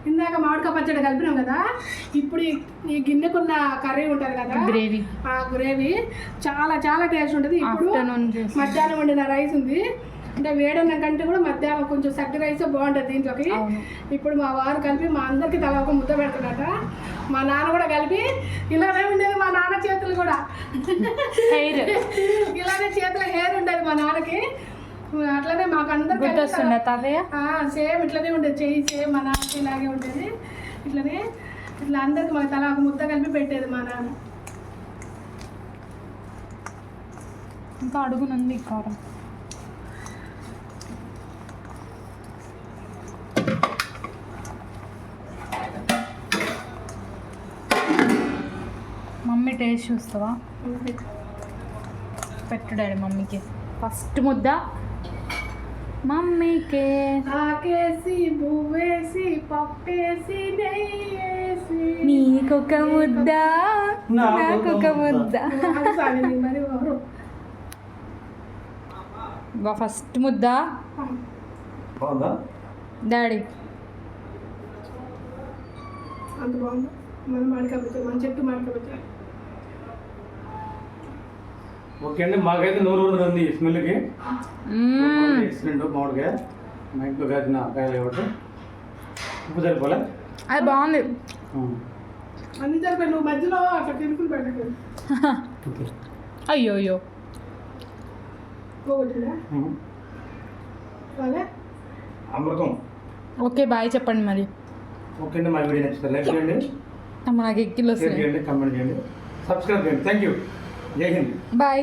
ఇందాక మామిడికాయ పచ్చడి కలిపినాం కదా, ఇప్పుడు ఈ గిన్నెకున్న కర్రీ ఉంటుంది కదా, గ్రేవీ, ఆ గ్రేవీ చాలా చాలా టేస్ట్ ఉంటుంది. ఇప్పుడు మధ్యాహ్నం వండిన రైస్ ఉంది అంటే వేడన్నం కంటే కూడా మధ్యాహ్నం కొంచెం సగ్గు రైస్ బాగుంటుంది దీంట్లోకి. ఇప్పుడు మా వారు కలిపి మా అందరికి తల ఒక ముద్ద పెడుతున్నట. మా నాన్న కూడా కలిపి ఇలానే ఉండేది, మా నాన్న చేతులు కూడా హెయిర్ ఇలానే చేతుల హెయిర్ ఉండేది మా నాన్నకి. అట్లనే మాకు అందరికి సేమ్ ఇట్లనే ఉండేది, చెయ్యి సేమ్ మా నాన్నకి ఇలాగే ఉండేది. ఇట్లనే ఇట్లా అందరికి మాకు తల ఒక ముద్ద కలిపి పెట్టేది మా నాన్న. ఇంకా అడుగునుంది కారం. మమ్మీ టేస్ట్ చూస్తావా? పెట్టు డాడీ మమ్మీకి ఫస్ట్ ముద్ద. మమ్మీకే ఆకేసి పువ్వేసి పప్పేసి నెయ్యేసి నీకొక ముద్ద నాకొక ముద్ద. ఫస్ట్ ముద్ద డాడీ. అంత బాగుంది. మన మామిడికాయ మన చెట్టు మామిడికాయ. ఓకే అండి, మాకైతే నూరు ఉంది స్మెల్కి. ఎక్సలెంట్ మామిడికాయ, మా ఇంట్లో కాసిన కాయలు కాబట్టి ఉప్పు సరిపోలే, అది బాగుంది. అన్ని సరిపోయి నువ్వు మధ్యలో అక్కడ తిరుపులు పెట్టలేదు. అయ్యో అయ్యో అమృతం. ఓకే బాయ్ చెప్పండి మరి. ఓకే అండి, మా వీడియో నచ్చితే లైక్ చేయండి, నాకు ఎక్కిలు షేర్ చేయండి, కామెంట్ చేయండి, సబ్స్క్రైబ్ చేయండి. Thank you. జై హింద్. బాయ్.